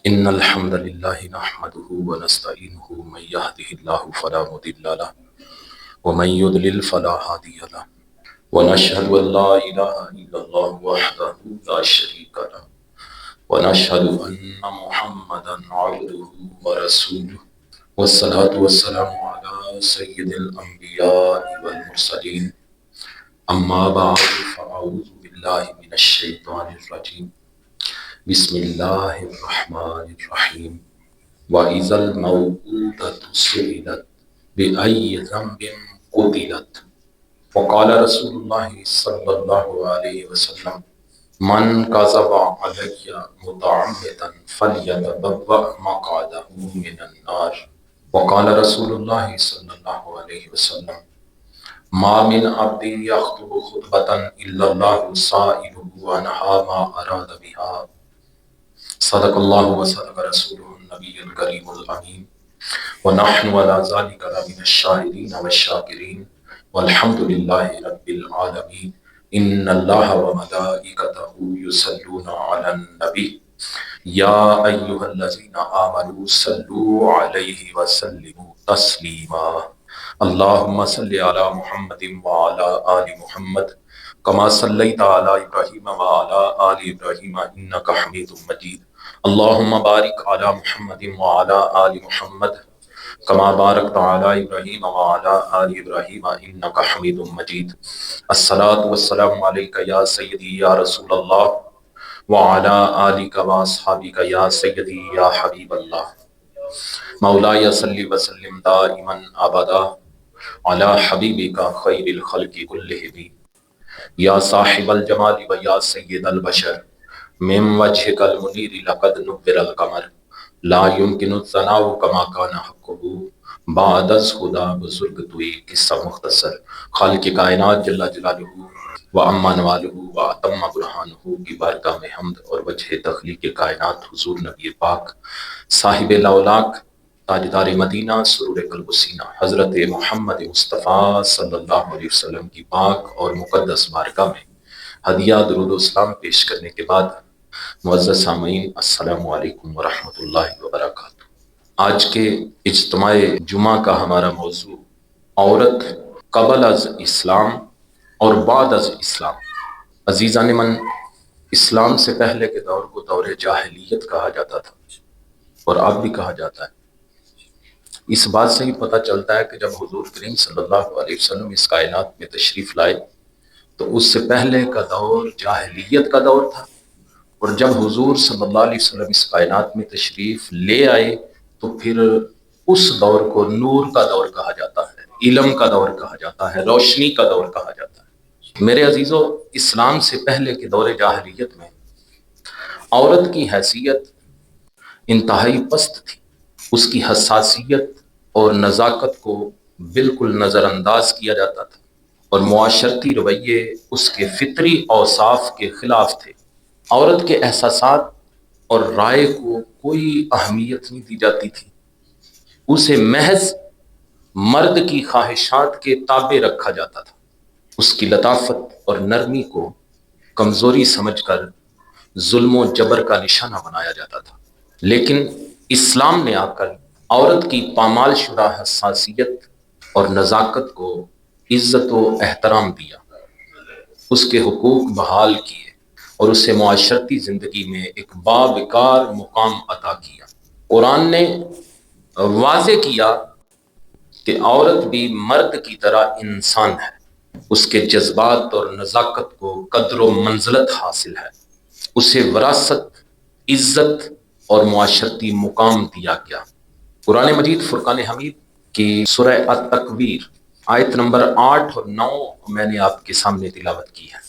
إن الحمد لله نحمده ونستعينه من يهده الله فلا مضل له ومن يضلل فلا هادي له ونشهد أن لا إله إلا الله وحده لا شريك له ونشهد أن محمدا عبده ورسوله والصلاة والسلام على سيد الأنبياء والمرسلين أما بعد فأعوذ بالله من الشيطان الرجيم بسم الله الرحمن الرحيم وَإِذَا الْمَوْءُودَةُ سُئِلَتْ بِأَيِّ ذَنبٍ قُتِلَتْ وقال رسول الله صلى الله عليه وسلم من كذب علي متعمدا فليتبوأ مقعده من النار وقال رسول الله صلى الله عليه وسلم ما من عبد يخطب خطبة إلا الله سائله عنها ما أراد بها صدق اللہ وصدق رسولہ النبی الکریم الامین ونحن على ذلك لمن الشاہدین والشاکرین والحمد للہ رب العالمین ان اللہ وملائکتہ یصلون علی النبی یا ایہا الذین آمنوا صلوا علیہ وسلموا تسلیما اللہم صلی علی محمد وعلی آل محمد کما صلیت علی ابراہیم وعلی آل ابراہیم انک حمید مجید اللہم بارک علی محمد وعلی آل محمد کما بارکت علی ابراہیم وعلی آل ابراہیم انک حمید مجید الصلاۃ والسلام علیک یا سیدی یا رسول اللہ وعلی آلک واصحابک یا سیدی یا حبیب اللہ مولاي صلی وسلم دائما ابدا علی حبیبک خیر الخلق کلہم یا صاحب الجمال و یا سید البشر من وجهك المنیر لقد نبر القمر لا يمكن الثناء كما كان حقه بعد الهدى بزرگ توئی قصہ مختصر خالق کائنات جل جلالہ و اما نوالہ و اتم برہانہ کی بارگاہ میں حمد اور وجہ تخلیق کائنات حضور نبی پاک صاحب لاولاک تاجدار مدینہ سرور قلب و سینہ حضرت محمد مصطفیٰ صلی اللہ علیہ وسلم کی پاک اور مقدس بارگاہ میں ہدیہ درود و اسلام پیش کرنے کے بعد معزز سامعین السلام علیکم ورحمۃ اللہ وبرکاتہ۔ آج کے اجتماع جمعہ کا ہمارا موضوع عورت قبل از اسلام اور بعد از اسلام۔ عزیزان من، اسلام سے پہلے کے دور کو دور جاہلیت کہا جاتا تھا اور اب بھی کہا جاتا ہے۔ اس بات سے ہی پتہ چلتا ہے کہ جب حضور کریم صلی اللہ علیہ وسلم اس کائنات میں تشریف لائے تو اس سے پہلے کا دور جاہلیت کا دور تھا، اور جب حضور صلی اللہ علیہ وسلم اس کائنات میں تشریف لے آئے تو پھر اس دور کو نور کا دور کہا جاتا ہے، علم کا دور کہا جاتا ہے، روشنی کا دور کہا جاتا ہے۔ میرے عزیزو، اسلام سے پہلے کے دور جاہلیت میں عورت کی حیثیت انتہائی پست تھی، اس کی حساسیت اور نزاکت کو بالکل نظر انداز کیا جاتا تھا، اور معاشرتی رویے اس کے فطری اوصاف کے خلاف تھے۔ عورت کے احساسات اور رائے کو کوئی اہمیت نہیں دی جاتی تھی، اسے محض مرد کی خواہشات کے تابع رکھا جاتا تھا۔ اس کی لطافت اور نرمی کو کمزوری سمجھ کر ظلم و جبر کا نشانہ بنایا جاتا تھا۔ لیکن اسلام نے آ کر عورت کی پامال شدہ حساسیت اور نزاکت کو عزت و احترام دیا، اس کے حقوق بحال کیے اور اسے معاشرتی زندگی میں ایک باوقار مقام عطا کیا۔ قرآن نے واضح کیا کہ عورت بھی مرد کی طرح انسان ہے، اس کے جذبات اور نزاکت کو قدر و منزلت حاصل ہے، اسے وراثت، عزت اور معاشرتی مقام دیا گیا۔ قرآن مجید فرقان حمید کی سورہ التکویر آیت نمبر 8 اور 9 میں نے آپ کے سامنے تلاوت کی ہے،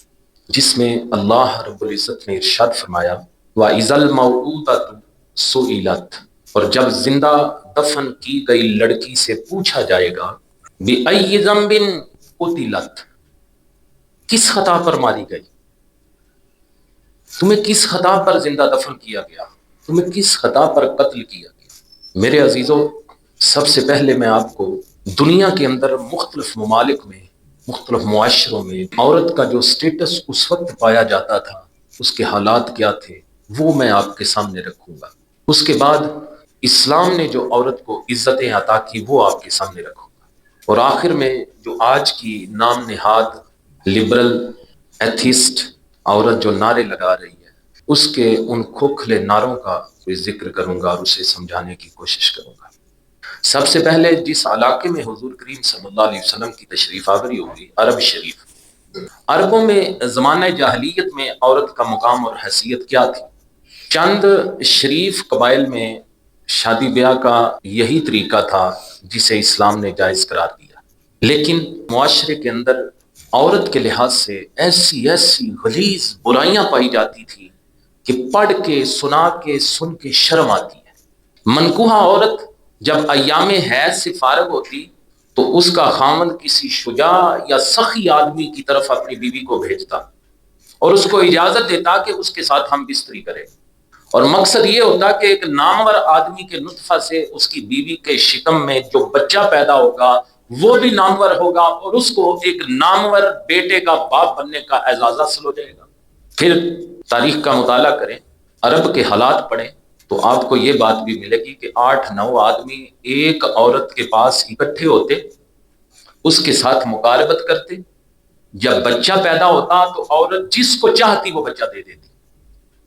جس میں اللہ رب العزت نے ارشاد فرمایا وَإِذَا الْمَوْءُودَةُ سُئِلَتْ، اور جب زندہ دفن کی گئی لڑکی سے پوچھا جائے گا بِأَيِّ ذَنبٍ قُتِلَتْ، کس خطا پر ماری گئی، تمہیں کس خطا پر زندہ دفن کیا گیا، تمہیں کس خطا پر قتل کیا گیا۔ میرے عزیزو، سب سے پہلے میں آپ کو دنیا کے اندر مختلف ممالک میں، مختلف معاشروں میں عورت کا جو سٹیٹس اس وقت پایا جاتا تھا، اس کے حالات کیا تھے، وہ میں آپ کے سامنے رکھوں گا۔ اس کے بعد اسلام نے جو عورت کو عزتیں عطا کی وہ آپ کے سامنے رکھوں گا، اور آخر میں جو آج کی نام نہاد لبرل ایتھیسٹ عورت جو نعرے لگا رہی ہے اس کے ان کھوکھلے نعروں کا کوئی ذکر کروں گا اور اسے سمجھانے کی کوشش کروں گا۔ سب سے پہلے جس علاقے میں حضور کریم صلی اللہ علیہ وسلم کی تشریف آوری ہوگی، عرب شریف۔ عربوں میں زمانہ جاہلیت میں عورت کا مقام اور حیثیت کیا تھی؟ چند شریف قبائل میں شادی بیاہ کا یہی طریقہ تھا جسے اسلام نے جائز قرار دیا، لیکن معاشرے کے اندر عورت کے لحاظ سے ایسی ایسی غلیظ برائیاں پائی جاتی تھی کہ پڑھ کے سنا کے سن کے شرم آتی ہے۔ منکوحہ عورت جب ایام حیض سے فارغ ہوتی تو اس کا خاوند کسی شجاع یا سخی آدمی کی طرف اپنی بیوی کو بھیجتا اور اس کو اجازت دیتا کہ اس کے ساتھ ہم بستری کرے، اور مقصد یہ ہوتا کہ ایک نامور آدمی کے نطفہ سے اس کی بیوی کے شکم میں جو بچہ پیدا ہوگا وہ بھی نامور ہوگا اور اس کو ایک نامور بیٹے کا باپ بننے کا اعزاز حاصل ہو جائے گا۔ پھر تاریخ کا مطالعہ کریں، عرب کے حالات پڑھیں تو آپ کو یہ بات بھی ملے گی کہ 8-9 آدمی ایک عورت کے پاس اکٹھے ہوتے، اس کے ساتھ مقاربت کرتے، جب بچہ پیدا ہوتا تو عورت جس کو چاہتی وہ بچہ دے دیتی۔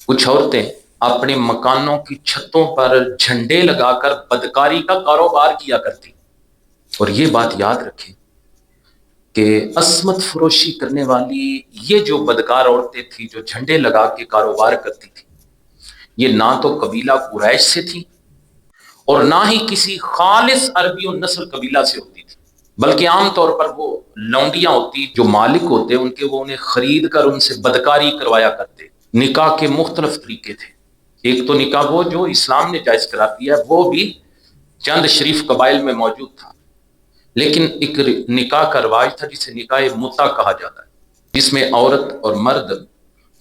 کچھ عورتیں اپنے مکانوں کی چھتوں پر جھنڈے لگا کر بدکاری کا کاروبار کیا کرتی، اور یہ بات یاد رکھیں کہ عصمت فروشی کرنے والی یہ جو بدکار عورتیں تھیں جو جھنڈے لگا کے کاروبار کرتی تھی، یہ نہ تو قبیلہ قریش سے تھی اور نہ ہی کسی خالص عربی و نسل قبیلہ سے ہوتی تھی، بلکہ عام طور پر وہ لونڈیاں ہوتی جو مالک ہوتے ان کے، وہ انہیں خرید کر ان سے بدکاری کروایا کرتے۔ نکاح کے مختلف طریقے تھے، ایک تو نکاح وہ جو اسلام نے جائز قرار دیا ہے، وہ بھی چند شریف قبائل میں موجود تھا، لیکن ایک نکاح کا رواج تھا جسے نکاح متع کہا جاتا ہے، جس میں عورت اور مرد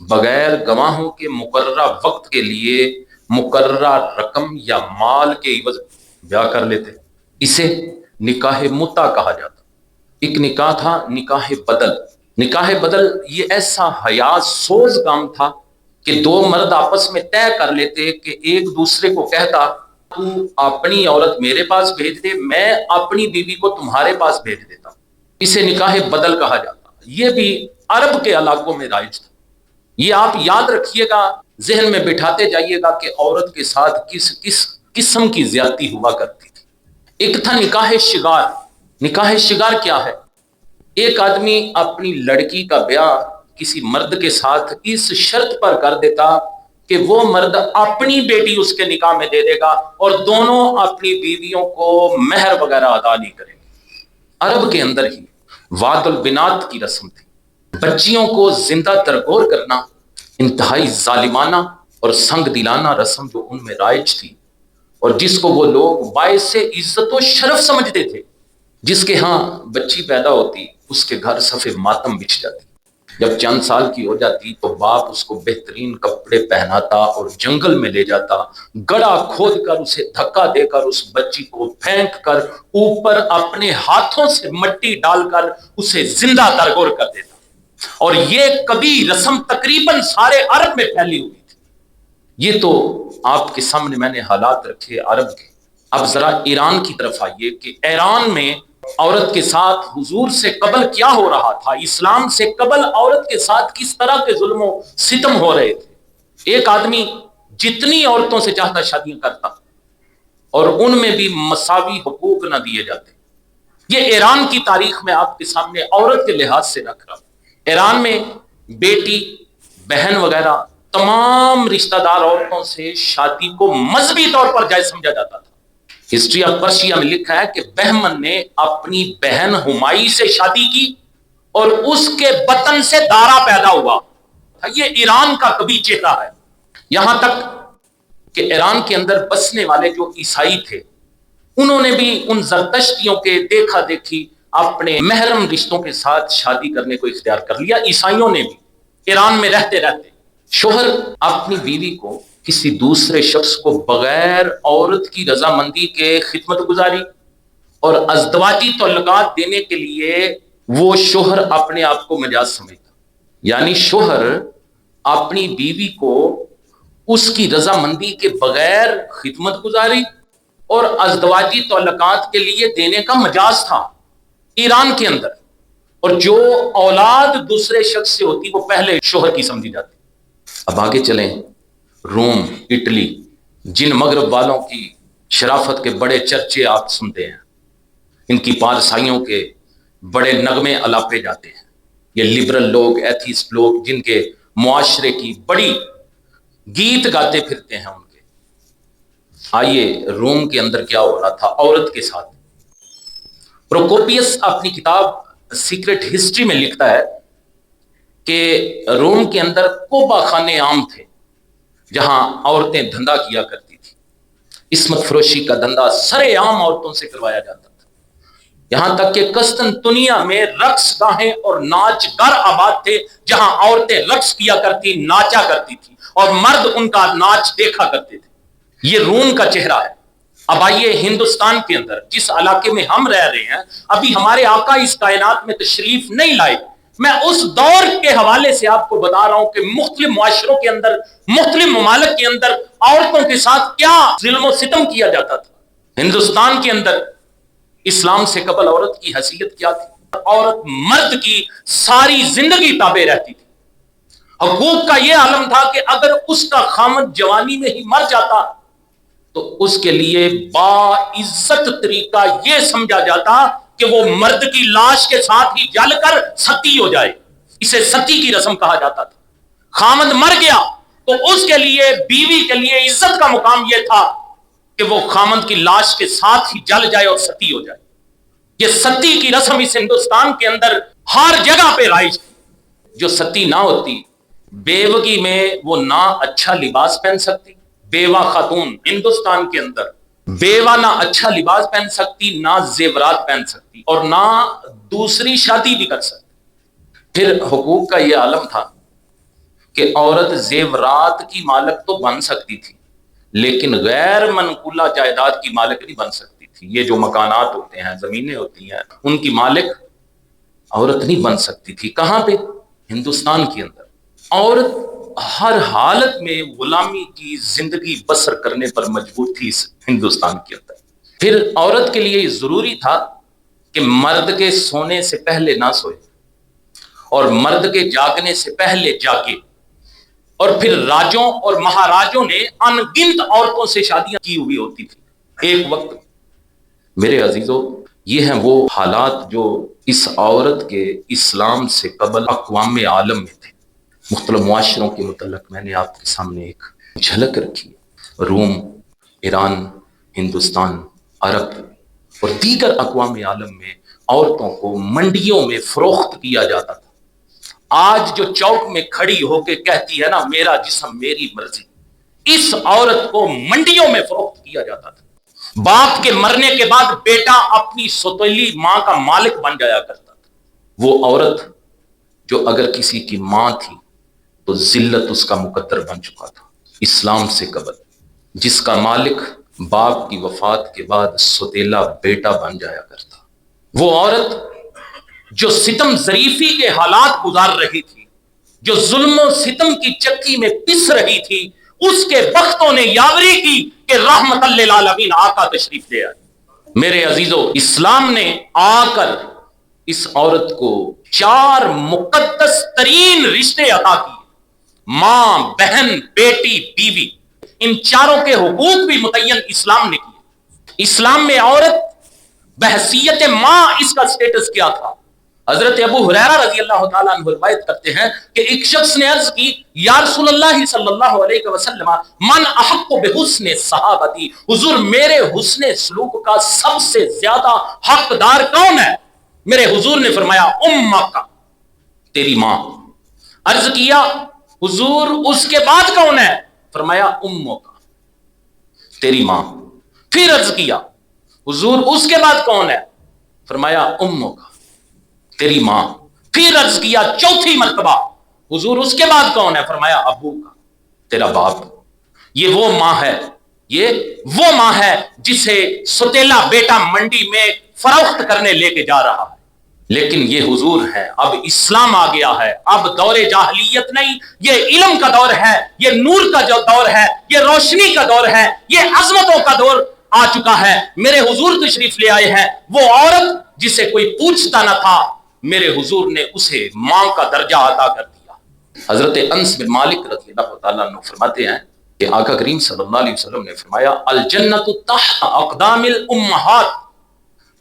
بغیر گواہوں کے مقررہ وقت کے لیے مقررہ رقم یا مال کے عوض بیاہ کر لیتے، اسے نکاح متع کہا جاتا۔ ایک نکاح تھا نکاح بدل۔ نکاح بدل یہ ایسا حیا سوز کام تھا کہ دو مرد آپس میں طے کر لیتے کہ ایک دوسرے کو کہتا تو اپنی عورت میرے پاس بھیج دے، میں اپنی بیوی کو تمہارے پاس بھیج دیتا ہوں، اسے نکاح بدل کہا جاتا۔ یہ بھی عرب کے علاقوں میں رائج تھا۔ یہ آپ یاد رکھیے گا، ذہن میں بٹھاتے جائیے گا کہ عورت کے ساتھ کس کس قسم کی زیادتی ہوا کرتی تھی۔ ایک تھا نکاح شگار۔ نکاح شگار کیا ہے؟ ایک آدمی اپنی لڑکی کا بیاہ کسی مرد کے ساتھ اس شرط پر کر دیتا کہ وہ مرد اپنی بیٹی اس کے نکاح میں دے دے گا اور دونوں اپنی بیویوں کو مہر وغیرہ ادا نہیں کریں گے۔ عرب کے اندر ہی وعد البنات کی رسم تھی، بچیوں کو زندہ ترگور کرنا، انتہائی ظالمانہ اور سنگ دلانہ رسم جو ان میں رائج تھی، اور جس کو وہ لوگ باعث عزت و شرف سمجھتے تھے۔ جس کے ہاں بچی پیدا ہوتی اس کے گھر صف ماتم بچھ جاتی، جب چند سال کی ہو جاتی تو باپ اس کو بہترین کپڑے پہناتا اور جنگل میں لے جاتا، گڑھا کھود کر اسے دھکا دے کر اس بچی کو پھینک کر اوپر اپنے ہاتھوں سے مٹی ڈال کر اسے زندہ ترگور کر دیتا، اور یہ کبھی رسم تقریباً سارے عرب میں پھیلی ہوئی تھی۔ یہ تو آپ کے سامنے میں نے حالات رکھے عرب کے۔ اب ذرا ایران کی طرف آئیے کہ ایران میں عورت کے ساتھ حضور سے قبل کیا ہو رہا تھا، اسلام سے قبل عورت کے ساتھ کس طرح کے ظلم و ستم ہو رہے تھے۔ ایک آدمی جتنی عورتوں سے چاہتا شادیاں کرتا اور ان میں بھی مساوی حقوق نہ دیے جاتے۔ یہ ایران کی تاریخ میں آپ کے سامنے عورت کے لحاظ سے رکھ رہا ہوں۔ ایران میں بیٹی، بہن وغیرہ تمام رشتہ دار عورتوں سے شادی کو مذہبی طور پر جائز سمجھا جاتا تھا۔ ہسٹری آف پرشیا میں لکھا ہے کہ بہمن نے اپنی بہن ہمائی سے شادی کی اور اس کے بطن سے دارا پیدا ہوا۔ یہ ایران کا کبھی چہرہ ہے۔ یہاں تک کہ ایران کے اندر بسنے والے جو عیسائی تھے انہوں نے بھی ان زرتشتیوں کے دیکھا دیکھی اپنے محرم رشتوں کے ساتھ شادی کرنے کو اختیار کر لیا۔ عیسائیوں نے بھی ایران میں رہتے رہتے شوہر اپنی بیوی کو کسی دوسرے شخص کو بغیر عورت کی رضامندی کے خدمت گزاری اور ازدواجی تعلقات دینے کے لیے وہ شوہر اپنے آپ کو مجاز سمجھتا، یعنی شوہر اپنی بیوی کو اس کی رضامندی کے بغیر خدمت گزاری اور ازدواجی تعلقات کے لیے دینے کا مجاز تھا ایران کے اندر، اور جو اولاد دوسرے شخص سے ہوتی وہ پہلے شوہر کی سمجھی جاتی۔ اب آگے چلیں، روم، اٹلی، جن مغرب والوں کی شرافت کے بڑے چرچے آپ سنتے ہیں، ان کی پارسائیوں کے بڑے نغمے الاپے جاتے ہیں، یہ لبرل لوگ، ایتھیسٹ لوگ، جن کے معاشرے کی بڑی گیت گاتے پھرتے ہیں ان کے۔ آئیے روم کے اندر کیا ہو رہا تھا عورت کے ساتھ۔ پروکوپیس اپنی کتاب سیکرٹ ہسٹری میں لکھتا ہے کہ روم کے اندر کوبہ خانے عام تھے جہاں عورتیں دھندا کیا کرتی تھی۔ عصمت فروشی کا دھندا سرے عام عورتوں سے کروایا جاتا تھا، یہاں تک کہ قسطنطنیہ میں رقص گاہیں اور ناچ گر آباد تھے جہاں عورتیں رقص کیا کرتی، ناچا کرتی تھی، اور مرد ان کا ناچ دیکھا کرتے تھے۔ یہ روم کا چہرہ ہے۔ اب آئیے ہندوستان کے اندر جس علاقے میں ہم رہ رہے ہیں، ابھی ہمارے آقا اس کائنات میں تشریف نہیں لائے، میں اس دور کے حوالے سے آپ کو بتا رہا ہوں کہ مختلف معاشروں کے اندر، مختلف ممالک کے اندر عورتوں کے ساتھ کیا ظلم و ستم کیا جاتا تھا۔ ہندوستان کے اندر اسلام سے قبل عورت کی حیثیت کیا تھی؟ عورت مرد کی ساری زندگی تابع رہتی تھی۔ حقوق کا یہ عالم تھا کہ اگر اس کا خامد جوانی میں ہی مر جاتا تو اس کے لیے باعزت طریقہ یہ سمجھا جاتا کہ وہ مرد کی لاش کے ساتھ ہی جل کر ستی ہو جائے، اسے ستی کی رسم کہا جاتا تھا۔ خامد مر گیا تو اس کے لیے، بیوی کے لیے عزت کا مقام یہ تھا کہ وہ خامد کی لاش کے ساتھ ہی جل جائے اور ستی ہو جائے۔ یہ ستی کی رسم اس ہندوستان کے اندر ہر جگہ پہ رائج تھی۔ جو ستی نہ ہوتی، بیوگی میں وہ نہ اچھا لباس پہن سکتی، بیوہ خاتون ہندوستان کے اندر بیوہ نہ اچھا لباس پہن سکتی، نہ زیورات پہن سکتی، اور نہ دوسری شادی بھی کر سکتی۔ پھر حقوق کا یہ عالم تھا کہ عورت زیورات کی مالک تو بن سکتی تھی لیکن غیر منقولہ جائیداد کی مالک نہیں بن سکتی تھی۔ یہ جو مکانات ہوتے ہیں، زمینیں ہوتی ہیں، ان کی مالک عورت نہیں بن سکتی تھی۔ کہاں پہ؟ ہندوستان کے اندر عورت ہر حالت میں غلامی کی زندگی بسر کرنے پر مجبور تھی اس ہندوستان کے اندر۔ پھر عورت کے لیے ضروری تھا کہ مرد کے سونے سے پہلے نہ سوئے اور مرد کے جاگنے سے پہلے جاگے، اور پھر راجوں اور مہاراجوں نے ان گنت عورتوں سے شادیاں کی ہوئی ہوتی تھی ایک وقت۔ میرے عزیزو، یہ ہیں وہ حالات جو اس عورت کے اسلام سے قبل اقوام عالم میں تھے۔ مختلف معاشروں کے متعلق میں نے آپ کے سامنے ایک جھلک رکھی۔ روم، ایران، ہندوستان، عرب اور دیگر اقوام عالم میں عورتوں کو منڈیوں میں فروخت کیا جاتا تھا۔ آج جو چوک میں کھڑی ہو کے کہتی ہے نا میرا جسم میری مرضی، اس عورت کو منڈیوں میں فروخت کیا جاتا تھا۔ باپ کے مرنے کے بعد بیٹا اپنی سوتیلی ماں کا مالک بن جایا کرتا تھا۔ وہ عورت جو اگر کسی کی ماں تھی تو ذلت اس کا مقدر بن چکا تھا اسلام سے قبل۔ جس کا مالک باپ کی وفات کے بعد سوتیلا بیٹا بن جایا کرتا، وہ عورت جو ستم ظریفی کے حالات گزار رہی تھی، جو ظلم و ستم کی چکی میں پس رہی تھی، اس کے بختوں نے یاوری کی کہ رحمت للعالمین آقا تشریف لے آئے۔ میرے عزیزو، اسلام نے آ کر اس عورت کو 4 مقدس ترین رشتے عطا کیے، ماں، بہن، بیٹی، بیوی۔ ان چاروں کے حقوق بھی متعین اسلام نے کیے۔ اسلام میں عورت بحیثیت ماں اس کا سٹیٹس کیا تھا؟ حضرت ابو ہریرہ رضی اللہ تعالیٰ عنہ روایت کرتے ہیں کہ ایک شخص نے عرض کی، یا رسول اللہ صلی اللہ علیہ وسلم، من احق بحسن صحابتی، حضور میرے حسن سلوک کا سب سے زیادہ حقدار کون ہے؟ میرے حضور نے فرمایا امک، تیری ماں۔ عرض کیا حضور اس کے بعد کون ہے؟ فرمایا امو کا، تیری ماں۔ پھر عرض کیا حضور اس کے بعد کون ہے؟ فرمایا امو کا، تیری ماں۔ پھر عرض کیا چوتھی مرتبہ حضور اس کے بعد کون ہے؟ فرمایا ابو کا، تیرا باپ۔ یہ وہ ماں ہے، یہ وہ ماں ہے جسے ستیلا بیٹا منڈی میں فروخت کرنے لے کے جا رہا ہے۔ لیکن یہ حضور ہے، اب اسلام آ گیا ہے، اب دور جاہلیت نہیں، یہ علم کا دور ہے، یہ نور کا جو دور ہے، یہ روشنی کا دور ہے، یہ عظمتوں کا دور آ چکا ہے۔ میرے حضور تشریف لے آئے ہیں، وہ عورت جسے کوئی پوچھتا نہ تھا، میرے حضور نے اسے ماں کا درجہ عطا کر دیا۔ حضرت انس بن مالک رضی اللہ تعالیٰ عنہ فرماتے ہیں کہ آقا کریم صلی اللہ علیہ وسلم نے فرمایا الجنت تحت اقدام الامہات،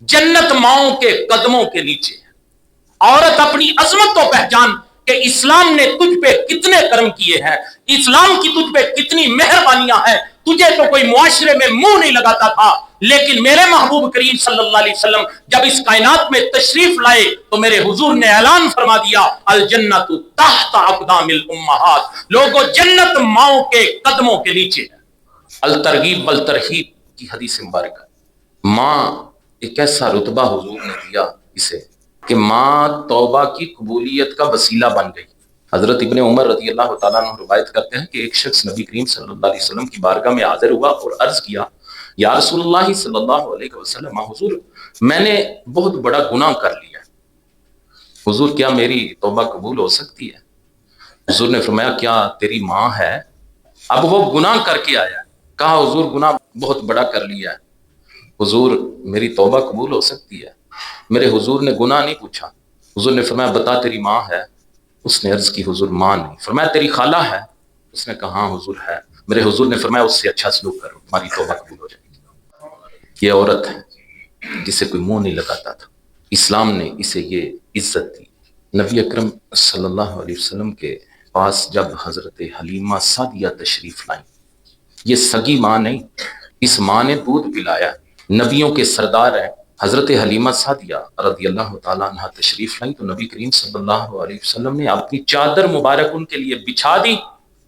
جنت ماؤں کے قدموں کے نیچے ہے۔ عورت اپنی عظمت کو پہچان کہ اسلام نے تجھ پہ کتنے کرم کیے ہیں، اسلام کی تجھ پہ کتنی مہربانیاں ہیں۔ تجھے تو کوئی معاشرے میں منہ نہیں لگاتا تھا، لیکن میرے محبوب کریم صلی اللہ علیہ وسلم جب اس کائنات میں تشریف لائے تو میرے حضور نے اعلان فرما دیا الجنت تحت اقدام الامہات، لوگوں جنت ماؤں کے قدموں کے نیچے ہے۔ الترغیب والترہیب کی حدیث مبارکہ، ماں ایک ایسا رتبہ حضور نے دیا اسے کہ ماں توبہ کی قبولیت کا وسیلہ بن گئی۔ حضرت ابن عمر رضی اللہ تعالیٰ عنہ روایت کرتے ہیں کہ ایک شخص نبی کریم صلی اللہ علیہ وسلم کی بارگاہ میں حاضر ہوا اور عرض کیا یا رسول اللہ صلی اللہ علیہ وسلم، حضور میں نے بہت بڑا گناہ کر لیا، حضور کیا میری توبہ قبول ہو سکتی ہے؟ حضور نے فرمایا کیا تیری ماں ہے؟ اب وہ گناہ کر کے آیا، کہا حضور گناہ بہت بڑا کر لیا ہے، حضور میری توبہ قبول ہو سکتی ہے؟ میرے حضور نے گناہ نہیں پوچھا، حضور نے فرمایا بتا تیری ماں ہے؟ اس نے عرض کی حضور ماں نہیں۔ فرمایا تیری خالہ ہے؟ اس نے کہا ہاں حضور ہے۔ میرے حضور نے فرمایا اس سے اچھا سلوک کرو، تمہاری توبہ قبول ہو جائے گی۔ یہ عورت ہے جسے کوئی منہ نہیں لگاتا تھا، اسلام نے اسے یہ عزت دی۔ نبی اکرم صلی اللہ علیہ وسلم کے پاس جب حضرت حلیمہ سعدیہ تشریف لائیں، یہ سگی ماں نہیں، اس ماں نے دودھ پلایا، نبیوں کے سردار ہیں۔ حضرت حلیمہ سعدیہ رضی اللہ تعالیٰ عنہ تشریف لائیں تو نبی کریم صلی اللہ علیہ وسلم نے اپنی چادر مبارک ان کے لیے بچھا دی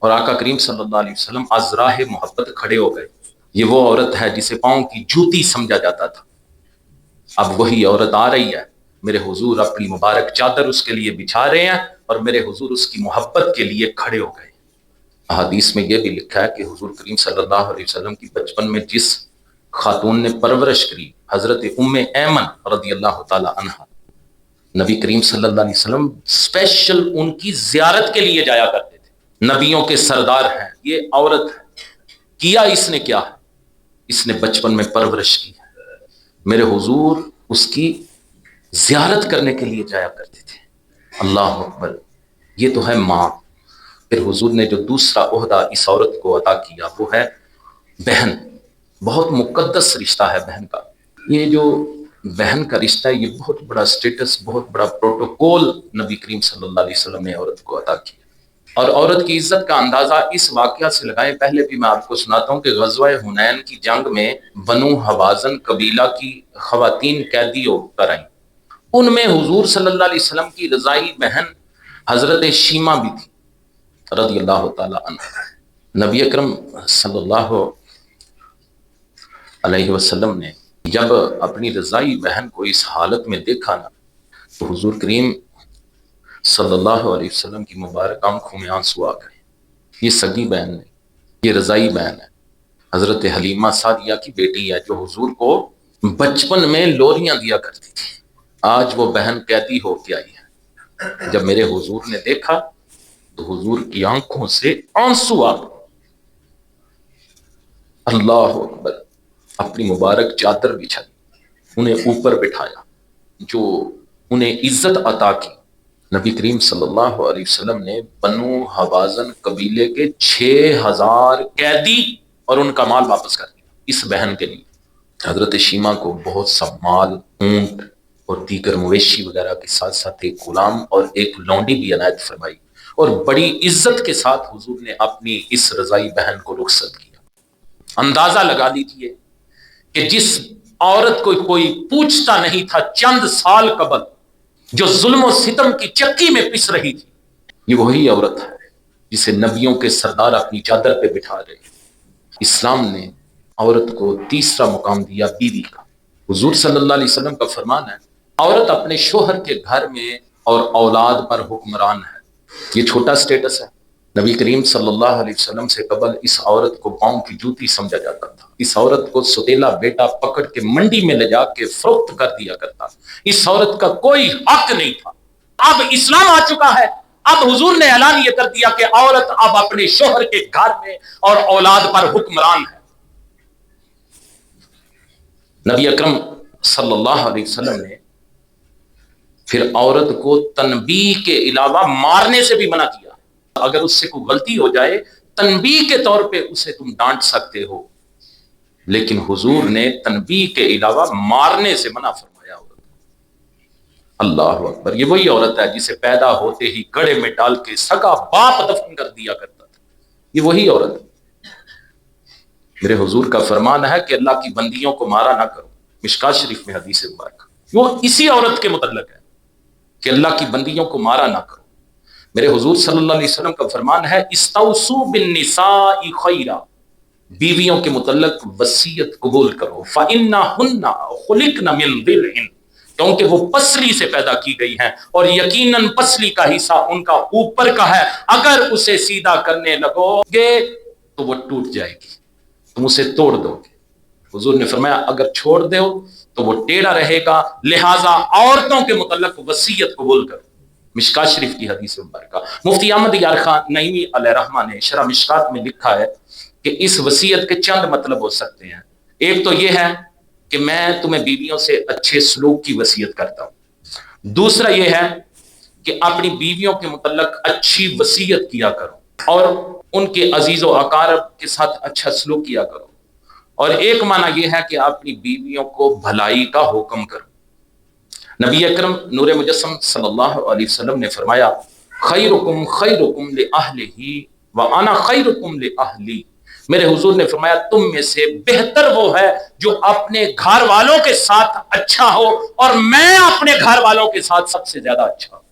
اور آقا کریم صلی اللہ علیہ وسلم از راہ محبت کھڑے ہو گئے۔ یہ وہ عورت ہے جسے پاؤں کی جوتی سمجھا جاتا تھا، اب وہی عورت آ رہی ہے، میرے حضور اپنی مبارک چادر اس کے لیے بچھا رہے ہیں اور میرے حضور اس کی محبت کے لیے کھڑے ہو گئے۔ احادیث میں یہ بھی لکھا ہے کہ حضور کریم صلی اللہ علیہ وسلم کی بچپن میں جس خاتون نے پرورش کری، حضرت ام ایمن رضی اللہ تعالی عنہ، نبی کریم صلی اللہ علیہ وسلم اسپیشل ان کی زیارت کے لیے جایا کرتے تھے۔ نبیوں کے سردار ہیں، یہ عورت ہے، کیا اس نے کیا ہے؟ اس نے بچپن میں پرورش کی ہے، میرے حضور اس کی زیارت کرنے کے لیے جایا کرتے تھے۔ اللہ اکبر، یہ تو ہے ماں۔ پھر حضور نے جو دوسرا عہدہ اس عورت کو عطا کیا وہ ہے بہن۔ بہت مقدس رشتہ ہے بہن کا۔ یہ جو بہن کا رشتہ ہے یہ بہت بڑا سٹیٹس، بہت بڑا پروٹوکول نبی کریم صلی اللہ علیہ وسلم نے عورت کو عطا کیا۔ اور عورت کی عزت کا اندازہ اس واقعہ سے لگائیں، پہلے بھی میں آپ کو سناتا ہوں کہ غزوہ حنین کی جنگ میں بنو حوازن قبیلہ کی خواتین قیدی ہو کر آئیں، ان میں حضور صلی اللہ علیہ وسلم کی رضائی بہن حضرت شیمہ بھی تھی رضی اللہ تعالی عنہ۔ نبی اکرم صلی اللہ علیہ وسلم نے جب اپنی رضائی بہن کو اس حالت میں دیکھا نا تو حضور کریم صلی اللہ علیہ وسلم کی مبارک آنکھوں میں آنسو آ گئے۔ یہ سگی بہن نہیں، یہ رضائی بہن ہے، حضرت حلیمہ سعدیہ کی بیٹی ہے جو حضور کو بچپن میں لوریاں دیا کرتی تھی۔ آج وہ بہن قیدی ہو کے آئی ہے۔ جب میرے حضور نے دیکھا تو حضور کی آنکھوں سے آنسو آ گئے۔ اللہ اکبر، اپنی مبارک چادر بچھائی، انہیں اوپر بٹھایا، جو انہیں عزت عطا کی۔ نبی کریم صلی اللہ علیہ وسلم نے بنو حوازن قبیلے کے 6000 قیدی اور ان کا مال واپس کر دیا اس بہن کے لیے۔ حضرت شیمہ کو بہت سا مال، اونٹ اور دیگر مویشی وغیرہ کے ساتھ ساتھ ایک غلام اور ایک لونڈی بھی عنایت فرمائی، اور بڑی عزت کے ساتھ حضور نے اپنی اس رضائی بہن کو رخصت کیا۔ اندازہ لگا لیجیے کہ جس عورت کو کوئی پوچھتا نہیں تھا چند سال قبل، جو ظلم و ستم کی چکی میں پس رہی تھی، یہ وہی عورت ہے جسے نبیوں کے سردار اپنی چادر پہ بٹھا رہے ہیں۔ اسلام نے عورت کو تیسرا مقام دیا بیوی کا۔ حضور صلی اللہ علیہ وسلم کا فرمان ہے عورت اپنے شوہر کے گھر میں اور اولاد پر حکمران ہے۔ یہ چھوٹا سٹیٹس ہے، نبی کریم صلی اللہ علیہ وسلم سے قبل اس عورت کو پاؤں کی جوتی سمجھا جاتا تھا. اس عورت کو ستیلا بیٹا پکڑ کے منڈی میں لے جا کے فروخت کر دیا کرتا. اس عورت کا کوئی حق نہیں تھا. اب اسلام آ چکا ہے. اب حضور نے اعلان یہ کر دیا کہ عورت اب اپنے شوہر کے گھر میں اور اولاد پر حکمران ہے. نبی اکرم صلی اللہ علیہ وسلم نے پھر عورت کو تنبیہ کے علاوہ مارنے سے بھی منع کیا. اگر اس سے کوئی غلطی ہو جائے تنبیہ کے طور پہ اسے تم ڈانٹ سکتے ہو، لیکن حضور نے تنبیہ کے علاوہ مارنے سے منع فرمایا. اللہ اکبر. یہ وہی عورت ہے جسے پیدا ہوتے ہی گڑھے میں ڈال کے سگا باپ دفن کر دیا کرتا تھا. یہ وہی عورت ہے. میرے حضور کا فرمان ہے کہ اللہ کی بندیوں کو مارا نہ کرو. مشکات شریف میں حدیث مبارک وہ اسی عورت کے متعلق ہے کہ اللہ کی بندیوں کو مارا نہ کرو. میرے حضور صلی اللہ علیہ وسلم کا فرمان ہے استوصوا بالنساء خیرا. بیویوں کے متعلق وصیت قبول کرو. فإنہن خلقن من ضلع، کیونکہ وہ پسلی سے پیدا کی گئی ہیں اور یقیناً پسلی کا حصہ ان کا اوپر کا ہے. اگر اسے سیدھا کرنے لگو گے تو وہ ٹوٹ جائے گی، تم اسے توڑ دو گے. حضور نے فرمایا اگر چھوڑ دو تو وہ ٹیڑھا رہے گا، لہٰذا عورتوں کے متعلق وصیت قبول کرو. مشکات شریف کی حدیث مبارکہ. مفتی احمد یار خان نعیمی علیہ رحمہ نے شرح مشکات میں لکھا ہے کہ اس وصیت کے چند مطلب ہو سکتے ہیں. ایک تو یہ ہے کہ میں تمہیں بیویوں سے اچھے سلوک کی وصیت کرتا ہوں. دوسرا یہ ہے کہ اپنی بیویوں کے متعلق اچھی وصیت کیا کرو اور ان کے عزیز و اقارب کے ساتھ اچھا سلوک کیا کرو. اور ایک معنی یہ ہے کہ اپنی بیویوں کو بھلائی کا حکم کرو. نبی اکرم نور مجسم صلی اللہ علیہ وسلم نے فرمایا خیرکم خیرکم لأہلہ وانا خیرکم لأہلی. میرے حضور نے فرمایا تم میں سے بہتر وہ ہے جو اپنے گھر والوں کے ساتھ اچھا ہو اور میں اپنے گھر والوں کے ساتھ سب سے زیادہ اچھا ہوں.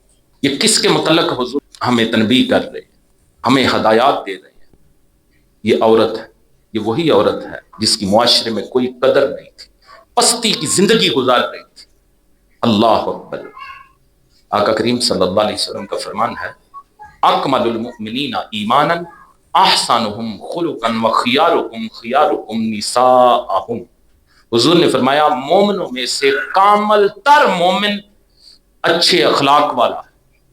یہ کس کے متعلق حضور ہمیں تنبیہ کر رہے ہیں، ہمیں ہدایات دے رہے ہیں. یہ عورت ہے، یہ وہی عورت ہے جس کی معاشرے میں کوئی قدر نہیں تھی، پستی کی زندگی گزار رہی تھی. اللہ اکبر. آقا کریم صلی اللہ علیہ وسلم کا فرمان ہے اکمل المؤمنین ایمانا احسنہم خلقا وخیارکم خیارکم نساءہم. حضور نے فرمایا مومنوں میں سے کامل تر مومن اچھے اخلاق والا ہے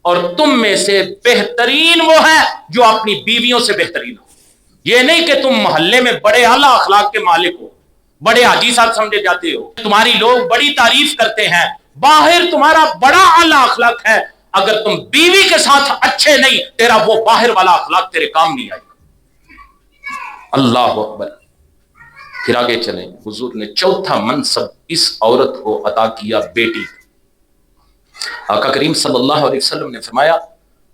اور تم میں سے بہترین وہ ہے جو اپنی بیویوں سے بہترین ہو. یہ نہیں کہ تم محلے میں بڑے اعلیٰ اخلاق کے مالک ہو، بڑے حاجی صاحب سمجھے جاتے ہو، تمہاری لوگ بڑی تعریف کرتے ہیں، باہر تمہارا بڑا اعلیٰ اخلاق ہے، اگر تم بیوی کے ساتھ اچھے نہیں تیرا وہ باہر والا اخلاق تیرے کام نہیں آئے گا. اللہ اکبر. پھر آگے چلیں. حضور نے چوتھا منصب اس عورت کو عطا کیا بیٹی. آقا کریم صلی اللہ علیہ وسلم نے فرمایا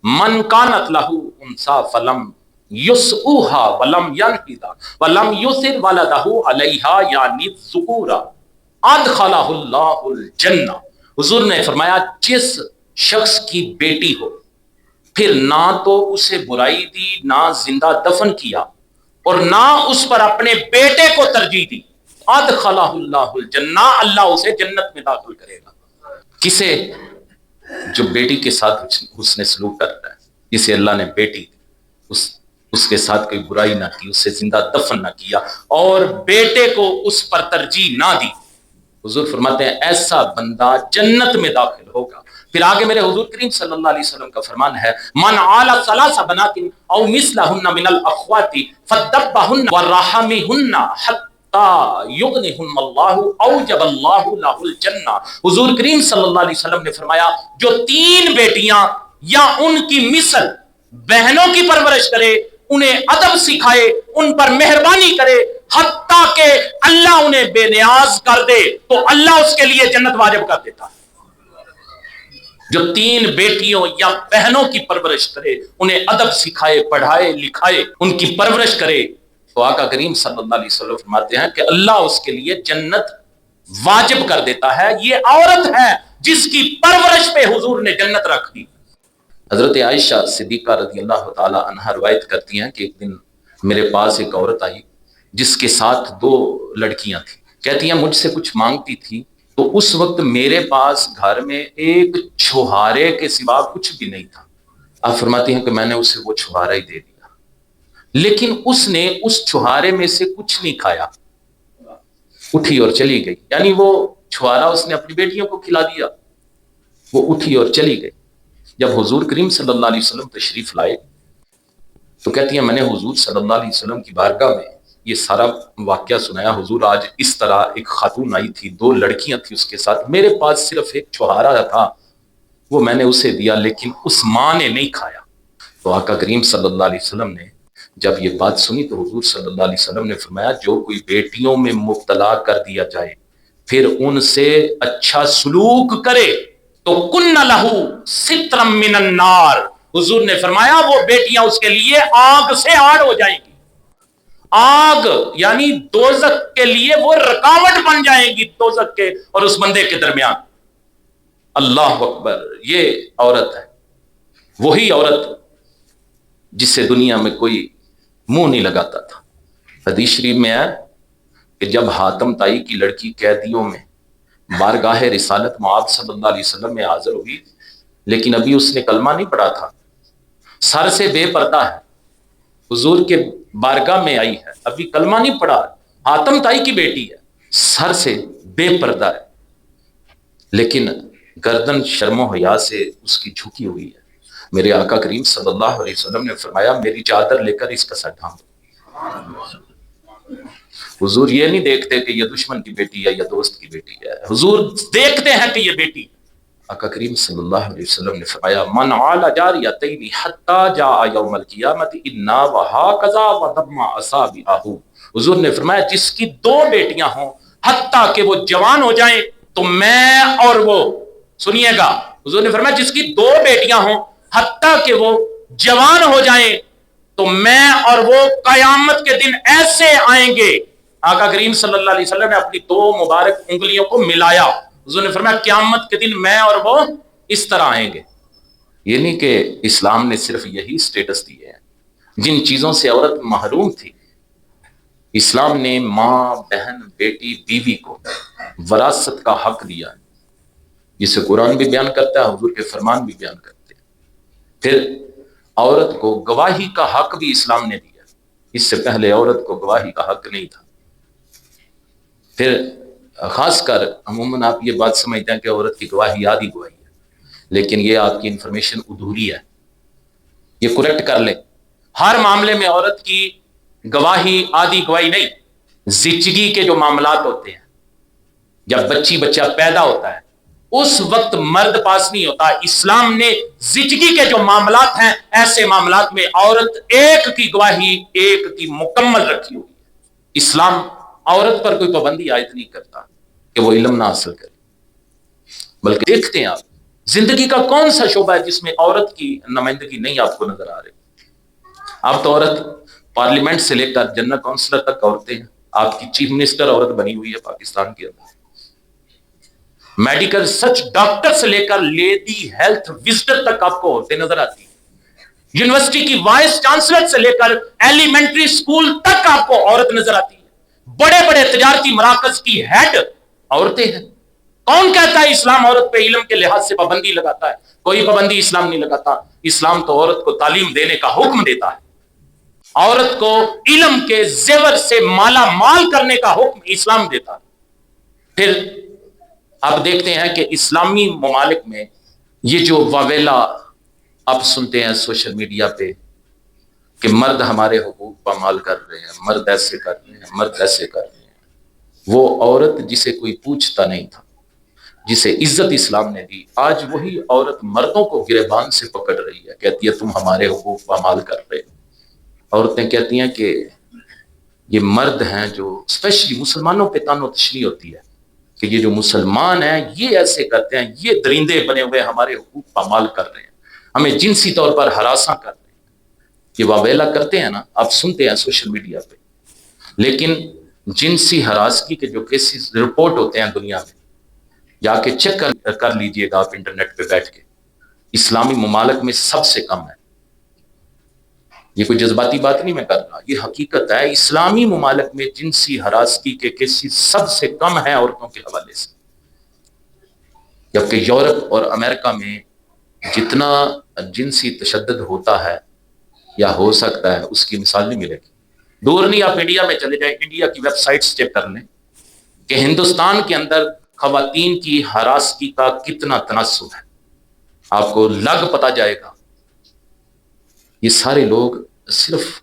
من کانت لہ انثی فلم یسعوها ولم ینہدہ ولم یثر ولدہ علیہا یعنی الذکورا ادخلہ اللہ الجنہ. حضور نے فرمایا جس شخص کی بیٹی ہو پھر نہ تو اسے برائی دی، نہ زندہ دفن کیا اور نہ اس پر اپنے بیٹے کو ترجیح دی، ادخلہ اللہ الجنہ، اللہ اسے جنت میں داخل کرے گا. کسے؟ جو بیٹی کے ساتھ حسن سلوک کرتا ہے، جسے اللہ نے بیٹی دی، اس کے ساتھ کوئی برائی نہ کی، اسے زندہ دفن نہ کیا اور بیٹے کو اس پر ترجیح نہ دی. حضور فرماتے ہیں ایسا بندہ جنت میں داخل ہوگا. پھر آگے میرے حضور کریم صلی اللہ علیہ وسلم کا فرمان ہے من عال ثلاث بنات او مثلهن من الاخوات فدبهن ورحمهن حتى یغنہن اللہ اوجب اللہ لہ الجنہ. حضور کریم صلی اللہ علیہ وسلم نے فرمایا جو 3 بیٹیاں یا ان کی مثل بہنوں کی پرورش کرے، انہیں ادب سکھائے، ان پر مہربانی کرے حتیٰ کہ اللہ انہیں بے نیاز کر دے تو اللہ اس کے لیے جنت واجب کر دیتا ہے. جو 3 بیٹیوں یا بہنوں کی پرورش کرے، انہیں ادب سکھائے، پڑھائے لکھائے، ان کی پرورش کرے، تو آقا کریم صلی اللہ علیہ وسلم فرماتے ہیں کہ اللہ اس کے لیے جنت واجب کر دیتا ہے. یہ عورت ہے جس کی پرورش پہ حضور نے جنت رکھ دی. حضرت عائشہ صدیقہ رضی اللہ تعالی عنہا روایت کرتی ہیں کہ ایک دن میرے پاس ایک عورت آئی جس کے ساتھ 2 لڑکیاں تھیں. کہتی ہیں مجھ سے کچھ مانگتی تھی تو اس وقت میرے پاس گھر میں ایک چھہارے کے سوا کچھ بھی نہیں تھا. آپ فرماتی ہیں کہ میں نے اسے وہ چھہارا ہی دے دیا، لیکن اس نے اس چھہارے میں سے کچھ نہیں کھایا، اٹھی اور چلی گئی. یعنی وہ چھہارا اس نے اپنی بیٹیوں کو کھلا دیا، وہ اٹھی اور چلی گئی. جب حضور کریم صلی اللہ علیہ وسلم تشریف لائے تو کہتی ہیں میں نے حضور صلی اللہ علیہ وسلم کی بارگاہ میں یہ سارا واقعہ سنایا. حضور آج اس طرح ایک خاتون آئی تھی، 2 لڑکیاں تھیں اس کے ساتھ، میرے پاس صرف ایک چھہارا تھا، وہ میں نے اسے دیا، لیکن اس ماں نے نہیں کھایا. تو آقا کریم صلی اللہ علیہ وسلم نے جب یہ بات سنی تو حضور صلی اللہ علیہ وسلم نے فرمایا جو کوئی بیٹیوں میں مبتلا کر دیا جائے پھر ان سے اچھا سلوک کرے تو کن لہو سترم من النار. حضور نے فرمایا وہ بیٹیاں اس کے لیے آگ سے آڑ ہو جائیں گی. آگ یعنی دوزخ کے لیے وہ رکاوٹ بن جائیں گی، دوزخ کے اور اس بندے کے درمیان. اللہ اکبر. یہ عورت ہے، وہی عورت جسے دنیا میں کوئی منہ نہیں لگاتا تھا. حدیث شریف میں ہے کہ جب حاتم طائی کی لڑکی قیدیوں میں بارگاہ رسالت معاذ صلی اللہ علیہ وسلم میں حاضر ہوئی، لیکن ابھی اس نے کلمہ نہیں پڑھا تھا، سر سے بے پردہ ہے، حضور کے بارگاہ میں آئی ہے، ابھی کلمہ نہیں پڑھا، حاتم طائی کی بیٹی ہے، سر سے بے پردہ ہے، لیکن گردن شرم و حیا سے اس کی جھکی ہوئی ہے. میرے آقا کریم صلی اللہ علیہ وسلم نے فرمایا میری چادر لے کر اس کا سر ڈھانپ دو. حضور یہ نہیں دیکھتے کہ یہ دشمن کی بیٹی ہے یا دوست کی بیٹی ہے، حضور دیکھتے ہیں کہ یہ بیٹی. آقا کریم صلی اللہ علیہ وسلم نے فرمایا من عال جاریتین حتی جاء یوم القیامت انا وہکذا وضم اصابعہ. حضور نے فرمایا جس کی 2 بیٹیاں ہوں حتیٰ کہ وہ جوان ہو جائیں تو میں اور وہ، سنیے گا، حضور نے فرمایا جس کی 2 بیٹیاں ہوں حتیٰ کہ وہ جوان ہو جائیں تو میں اور وہ قیامت کے دن ایسے آئیں گے. آقا کریم صلی اللہ علیہ وسلم نے اپنی 2 مبارک انگلیوں کو ملایا. حضور نے فرمایا قیامت کے دن میں اور وہ اس طرح آئیں گے. یہ نہیں کہ اسلام نے صرف یہی سٹیٹس دیے ہیں جن چیزوں سے عورت محروم تھی. اسلام نے ماں، بہن، بیٹی، بیوی کو وراثت کا حق دیا ہے، جسے قرآن بھی بیان کرتا ہے، حضور کے فرمان بھی بیان کرتے ہیں. پھر عورت کو گواہی کا حق بھی اسلام نے دیا، اس سے پہلے عورت کو گواہی کا حق نہیں تھا. پھر خاص کر عموماً آپ یہ بات سمجھتے ہیں کہ عورت کی گواہی آدھی گواہی ہے، لیکن یہ آپ کی انفارمیشن ادھوری ہے، یہ کریکٹ کر لیں. ہر معاملے میں عورت کی گواہی آدھی گواہی نہیں. زچگی کے جو معاملات ہوتے ہیں، جب بچہ پیدا ہوتا ہے اس وقت مرد پاس نہیں ہوتا. اسلام نے زچگی کے جو معاملات ہیں ایسے معاملات میں عورت ایک کی گواہی ایک کی مکمل رکھی ہوئی ہے. اسلام عورت پر کوئی پابندی عائد نہیں کرتا کہ وہ علم نہ حاصل کرے، بلکہ دیکھتے ہیں آپ زندگی کا کون سا شعبہ ہے جس میں عورت کی نمائندگی نہیں آپ کو نظر آ رہی. آپ تو عورت پارلیمنٹ سے لے کر جنرل کونسلر تک عورتیں ہیں. آپ کی چیف منسٹر عورت بنی ہوئی ہے پاکستان کے اندر. میڈیکل سچ ڈاکٹر سے لے کر لیڈی ہیلتھ وزٹر تک آپ کو عورتیں نظر آتی ہیں. یونیورسٹی کی وائس چانسلر سے لے کر ایلیمنٹری سکول تک آپ کو عورت نظر آتی ہے. بڑے بڑے تجارتی مراکز کی ہیڈ عورتیں ہیں. کون کہتا ہے اسلام عورت پہ علم کے لحاظ سے پابندی لگاتا ہے؟ کوئی پابندی اسلام نہیں لگاتا. اسلام تو عورت کو تعلیم دینے کا حکم دیتا ہے، عورت کو علم کے زیور سے مالا مال کرنے کا حکم اسلام دیتا ہے. پھر آپ دیکھتے ہیں کہ اسلامی ممالک میں یہ جو واویلا آپ سنتے ہیں سوشل میڈیا پہ کہ مرد ہمارے حقوق پامال کر رہے ہیں، مرد ایسے کر رہے ہیں، مرد ایسے کر رہے ہیں، وہ عورت جسے کوئی پوچھتا نہیں تھا، جسے عزت اسلام نے دی، آج وہی عورت مردوں کو گریبان سے پکڑ رہی ہے، کہتی ہے تم ہمارے حقوق پامال کر رہے ہو. عورتیں کہتی ہیں کہ یہ مرد ہیں جو اسپیشلی مسلمانوں پہ تان و تشنیع ہوتی ہے کہ یہ جو مسلمان ہیں یہ ایسے کرتے ہیں، یہ درندے بنے ہوئے ہمارے حقوق پامال کر رہے ہیں، ہمیں جنسی طور پر ہراساں کر رہے ہیں. یہ واویلا کرتے ہیں نا، آپ سنتے ہیں سوشل میڈیا پہ، لیکن جنسی ہراسگی کے جو کیسز رپورٹ ہوتے ہیں دنیا میں، جا کے چیک کر لیجئے گا آپ انٹرنیٹ پہ بیٹھ کے، اسلامی ممالک میں سب سے کم ہے. یہ کوئی جذباتی بات نہیں میں کر رہا، یہ حقیقت ہے. اسلامی ممالک میں جنسی ہراسگی کے کیسز سب سے کم ہیں عورتوں کے حوالے سے، جبکہ یورپ اور امریکہ میں جتنا جنسی تشدد ہوتا ہے یا ہو سکتا ہے اس کی مثال نہیں ملے گی. دور نہیں، آپ انڈیا میں چلے جائیں، انڈیا کی ویب سائٹس چیک کر لیں کہ ہندوستان کے اندر خواتین کی ہراسگی کا کتنا تناسب ہے، آپ کو لگ پتا جائے گا. یہ سارے لوگ صرف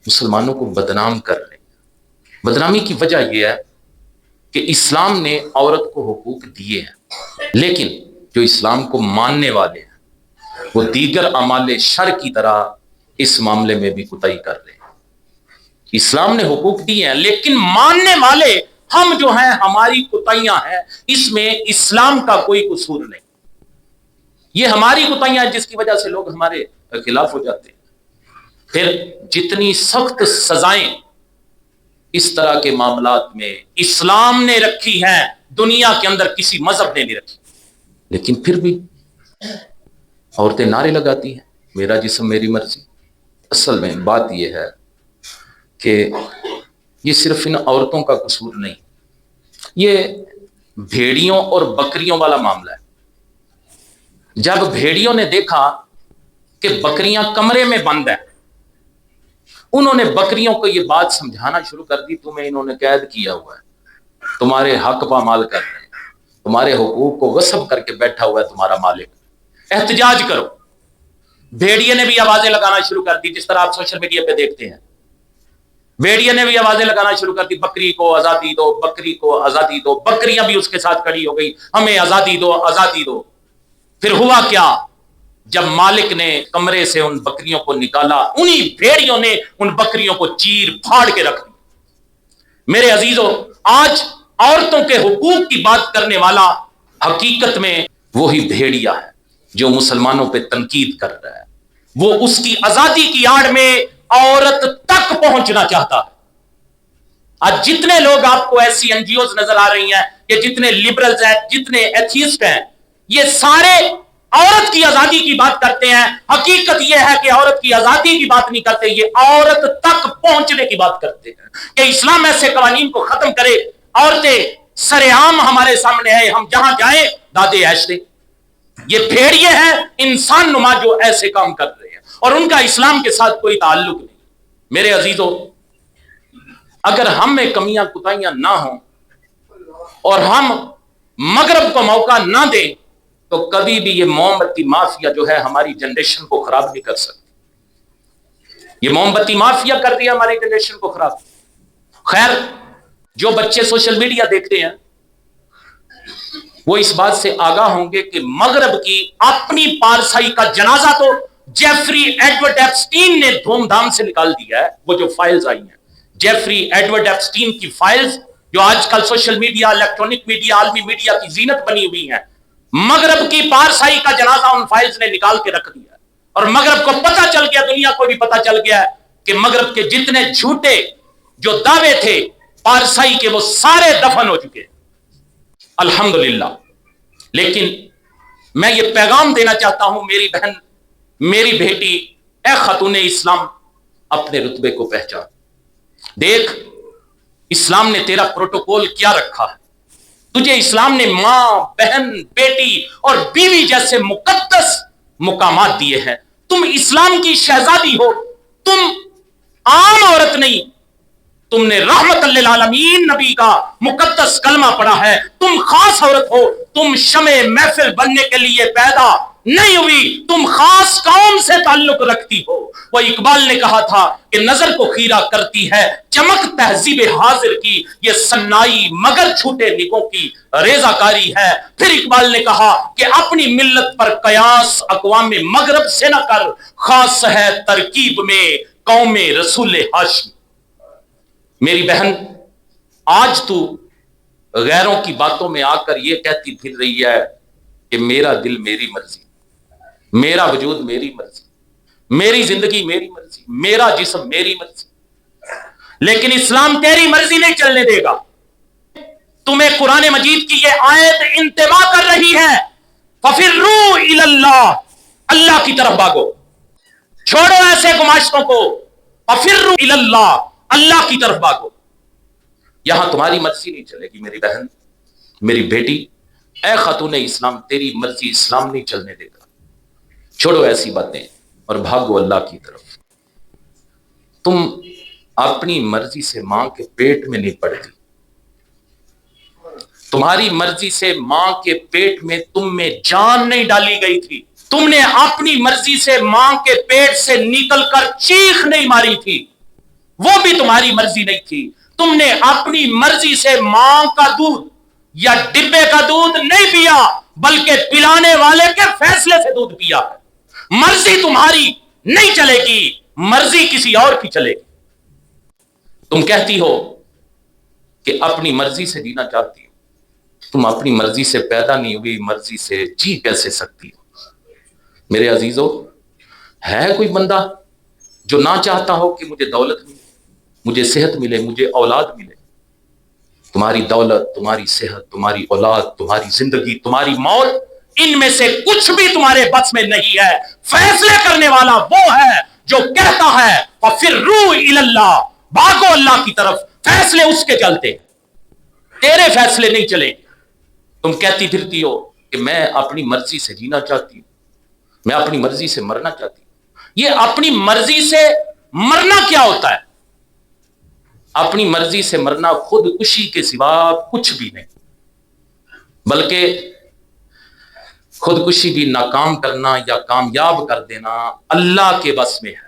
مسلمانوں کو بدنام کر رہے ہیں. بدنامی کی وجہ یہ ہے کہ اسلام نے عورت کو حقوق دیے ہیں، لیکن جو اسلام کو ماننے والے ہیں وہ دیگر اعمال شر کی طرح اس معاملے میں بھی کوتاہی کر رہے ہیں. اسلام نے حقوق دیے ہیں لیکن ماننے والے ہم جو ہیں، ہماری کوتاہیاں ہیں، اس میں اسلام کا کوئی قصور نہیں. یہ ہماری کوتاہیاں ہیں جس کی وجہ سے لوگ ہمارے خلاف ہو جاتے ہیں. پھر جتنی سخت سزائیں اس طرح کے معاملات میں اسلام نے رکھی ہیں، دنیا کے اندر کسی مذہب نے نہیں رکھی، لیکن پھر بھی عورتیں نعرے لگاتی ہیں میرا جسم میری مرضی. اصل میں بات یہ ہے کہ یہ صرف ان عورتوں کا قصور نہیں، یہ بھیڑیوں اور بکریوں والا معاملہ ہے. جب بھیڑیوں نے دیکھا کہ بکریاں کمرے میں بند ہیں، انہوں نے بکریوں کو یہ بات سمجھانا شروع کر دی، تمہیں انہوں نے قید کیا ہوا ہے، تمہارے حق پامال کر رہے ہیں، تمہارے حقوق کو غصب کر کے بیٹھا ہوا ہے تمہارا مالک، احتجاج کرو. بھیڑیے نے بھی آوازیں لگانا شروع کر دی، جس طرح آپ سوشل میڈیا پہ دیکھتے ہیں. بھیڑیے نے بھی آوازیں لگانا شروع کر دی، بکری کو آزادی دو، بکری کو آزادی دو. بکریاں بھی اس کے ساتھ کھڑی ہو گئی، ہمیں آزادی دو، آزادی دو. پھر ہوا کیا؟ جب مالک نے کمرے سے ان بکریوں کو نکالا، انہی بھیڑیوں نے ان بکریوں کو چیر پھاڑ کے رکھ دی. میرے عزیزو، آج عورتوں کے حقوق کی بات کرنے والا حقیقت میں وہی بھیڑیا ہے جو مسلمانوں پہ تنقید کر رہا ہے. وہ اس کی آزادی کی آڑ میں عورت تک پہنچنا چاہتا ہے. آج جتنے لوگ آپ کو ایسی این جی اوز نظر آ رہی ہیں، یہ جتنے لبرلز ہیں، جتنے ایتھیسٹ ہیں، یہ سارے عورت کی آزادی کی بات کرتے ہیں. حقیقت یہ ہے کہ عورت کی آزادی کی بات نہیں کرتے، یہ عورت تک پہنچنے کی بات کرتے ہیں کہ اسلام ایسے قوانین کو ختم کرے. عورتیں سر عام ہمارے سامنے ہیں، ہم جہاں جائیں دادے ایش دیں. یہ بھیڑیے ہیں انسان نما جو ایسے کام کر رہے ہیں، اور ان کا اسلام کے ساتھ کوئی تعلق نہیں. میرے عزیزو، اگر ہم میں کمیاں کوتاہیاں نہ ہوں اور ہم مغرب کو موقع نہ دیں تو کبھی بھی یہ موم بتی مافیا جو ہے ہماری جنریشن کو خراب نہیں کر سکتی. یہ موم بتی مافیا کر دیا ہماری جنریشن کو خراب. خیر، جو بچے سوشل میڈیا دیکھتے ہیں وہ اس بات سے آگاہ ہوں گے کہ مغرب کی اپنی پارسائی کا جنازہ تو جیفری ایڈورڈ ایپسٹین نے دھوم دھام سے نکال دیا ہے. وہ جو فائلز آئی ہیں، جیفری ایڈورڈ ایپسٹین کی فائلز جو آج کل سوشل میڈیا، الیکٹرونک میڈیا، عالمی میڈیا کی زینت بنی ہوئی ہیں، مغرب کی پارسائی کا جنازہ ان فائلز نے نکال کے رکھ دیا. اور مغرب کو پتہ چل گیا، دنیا کو بھی پتہ چل گیا کہ مغرب کے جتنے جھوٹے جو دعوے تھے پارسائی کے وہ سارے دفن ہو چکے. الحمدللہ. لیکن میں یہ پیغام دینا چاہتا ہوں، میری بہن، میری بیٹی، اے خاتون اسلام، اپنے رتبے کو پہچان. دیکھ اسلام نے تیرا پروٹوکول کیا رکھا ہے. تجھے اسلام نے ماں، بہن، بیٹی اور بیوی جیسے مقدس مقامات دیے ہیں. تم اسلام کی شہزادی ہو، تم عام عورت نہیں، تم نے رحمت للعالمین نبی کا مقدس کلمہ پڑھا ہے. تم خاص عورت ہو، تم شمع محفل بننے کے لیے پیدا نہیں ہوئی، تم خاص قوم سے تعلق رکھتی ہو. وہ اقبال نے کہا تھا کہ نظر کو خیرہ کرتی ہے چمک تہذیب حاضر کی، یہ سنائی مگر چھوٹے نگوں کی ریزہ کاری ہے. پھر اقبال نے کہا کہ اپنی ملت پر قیاس اقوام مغرب سے نہ کر، خاص ہے ترکیب میں قوم رسول ہاشم. میری بہن، آج تو غیروں کی باتوں میں آ کر یہ کہتی پھر رہی ہے کہ میرا دل میری مرضی، میرا وجود میری مرضی، میری زندگی میری مرضی، میرا جسم میری مرضی. لیکن اسلام تیری مرضی نہیں چلنے دے گا. تمہیں قرآن مجید کی یہ آیت انتباہ کر رہی ہے، فَفِرُّوا إِلَى اللَّهِ، اللہ کی طرف بھاگو، چھوڑو ایسے گماشتوں کو. فَفِرُّوا إِلَى اللَّهِ، اللہ کی طرف بھاگو. یہاں تمہاری مرضی نہیں چلے گی. میری بہن، میری بیٹی، اے خاتون اسلام، تیری مرضی اسلام نہیں چلنے دے گا. چھوڑو ایسی باتیں اور بھاگو اللہ کی طرف۔ تم اپنی مرضی سے ماں کے پیٹ میں نہیں پڑتی، تمہاری مرضی سے ماں کے پیٹ میں تم میں جان نہیں ڈالی گئی تھی، تم نے اپنی مرضی سے ماں کے پیٹ سے نکل کر چیخ نہیں ماری تھی، وہ بھی تمہاری مرضی نہیں تھی۔ تم نے اپنی مرضی سے ماں کا دودھ یا ڈبے کا دودھ نہیں پیا، بلکہ پلانے والے کے فیصلے سے دودھ پیا۔ مرضی تمہاری نہیں چلے گی، مرضی کسی اور کی چلے گی۔ تم کہتی ہو کہ اپنی مرضی سے جینا چاہتی ہو، تم اپنی مرضی سے پیدا نہیں ہوئی، مرضی سے جی کیسے سکتی ہو؟ میرے عزیزو، ہے کوئی بندہ جو نہ چاہتا ہو کہ مجھے دولت ملے، مجھے صحت ملے، مجھے اولاد ملے؟ تمہاری دولت، تمہاری صحت، تمہاری اولاد، تمہاری زندگی، تمہاری موت، ان میں سے کچھ بھی تمہارے بس میں نہیں ہے۔ فیصلے کرنے والا وہ ہے جو کہتا ہے فَفِرُّوا إِلَى اللَّهِ، بھاگو اللہ کی طرف، فیصلے اس کے چلتے، تیرے فیصلے نہیں چلے۔ تم کہتی پھرتی ہو کہ میں اپنی مرضی سے جینا چاہتی ہوں، میں اپنی مرضی سے مرنا چاہتی ہوں۔ یہ اپنی مرضی سے مرنا کیا ہوتا ہے؟ اپنی مرضی سے مرنا خودکشی کے سوا کچھ بھی نہیں، بلکہ خودکشی بھی ناکام کرنا یا کامیاب کر دینا اللہ کے بس میں ہے۔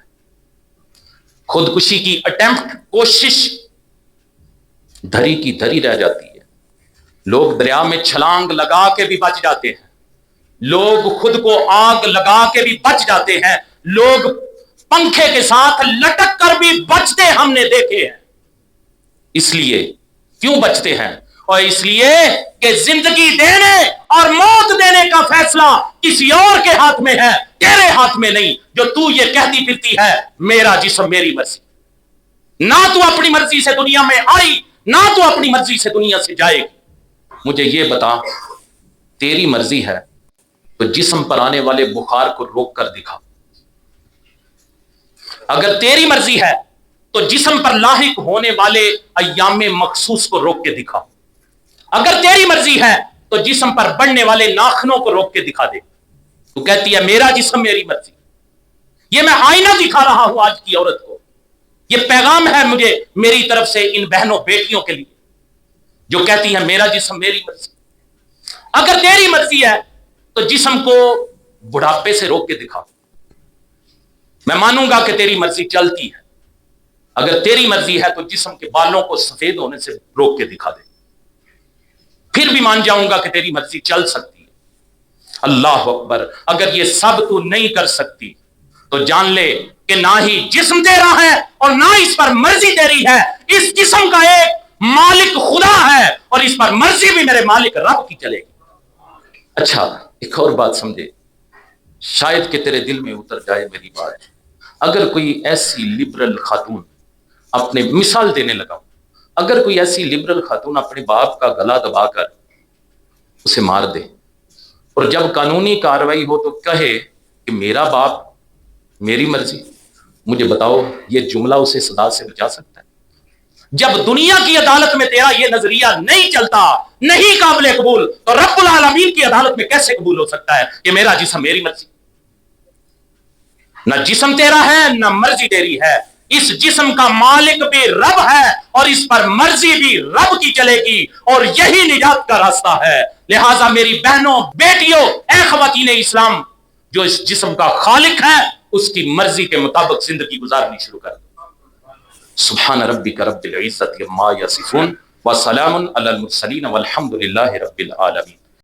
خودکشی کی اٹیمپٹ، کوشش دھری کی دھری رہ جاتی ہے۔ لوگ دریا میں چھلانگ لگا کے بھی بچ جاتے ہیں، لوگ خود کو آگ لگا کے بھی بچ جاتے ہیں، لوگ پنکھے کے ساتھ لٹک کر بھی بچتے ہم نے دیکھے ہیں۔ اس لیے کیوں بچتے ہیں؟ اور اس لیے کہ زندگی دینے اور موت دینے کا فیصلہ کسی اور کے ہاتھ میں ہے، تیرے ہاتھ میں نہیں، جو تو یہ کہتی پھرتی ہے میرا جسم میری مرضی۔ نہ تو اپنی مرضی سے دنیا میں آئی، نہ تو اپنی مرضی سے دنیا سے جائے گی۔ مجھے یہ بتا، تیری مرضی ہے تو جسم پر آنے والے بخار کو روک کر دکھا۔ اگر تیری مرضی ہے تو جسم پر لاحق ہونے والے ایام مخصوص کو روک کے دکھا۔ اگر تیری مرضی ہے تو جسم پر بڑھنے والے ناخنوں کو روک کے دکھا دے۔ تو کہتی ہے میرا جسم میری مرضی۔ یہ میں آئینہ دکھا رہا ہوں آج کی عورت کو، یہ پیغام ہے مجھے میری طرف سے ان بہنوں بیٹیوں کے لیے جو کہتی ہے میرا جسم میری مرضی۔ اگر تیری مرضی ہے تو جسم کو بڑھاپے سے روک کے دکھا، میں مانوں گا کہ تیری مرضی چلتی ہے۔ اگر تیری مرضی ہے تو جسم کے بالوں کو سفید ہونے سے روک کے دکھا دے، پھر بھی مان جاؤں گا کہ تیری مرضی چل سکتی ہے۔ اللہ اکبر! اگر یہ سب تو نہیں کر سکتی تو جان لے کہ نہ ہی جسم تیرا ہے اور نہ اس پر مرضی تیری ہے۔ اس جسم کا ایک مالک خدا ہے اور اس پر مرضی بھی میرے مالک رب کی چلے گی۔ اچھا، ایک اور بات سمجھے، شاید کہ تیرے دل میں اتر جائے میری بات۔ اگر کوئی ایسی لبرل خاتون اپنے، مثال دینے لگا، اگر کوئی ایسی لبرل خاتون اپنے باپ کا گلا دبا کر اسے مار دے اور جب قانونی کارروائی ہو تو کہے کہ میرا باپ میری مرضی، مجھے بتاؤ یہ جملہ اسے سزا سے بچا سکتا ہے؟ جب دنیا کی عدالت میں تیرا یہ نظریہ نہیں چلتا، نہیں قابل قبول، تو رب العالمین کی عدالت میں کیسے قبول ہو سکتا ہے کہ میرا جسم میری مرضی؟ نہ جسم تیرا ہے نہ مرضی تیری ہے، اس جسم کا مالک بھی رب ہے اور اس پر مرضی بھی رب کی چلے گی، اور یہی نجات کا راستہ ہے۔ لہٰذا میری بہنوں، بیٹیوں، اے خواتین اسلام، جو اس جسم کا خالق ہے اس کی مرضی کے مطابق زندگی گزارنی شروع کر دو۔ سبحان ربک رب العزت عما یصفون وسلام علی المرسلین والحمد للہ رب العالمین۔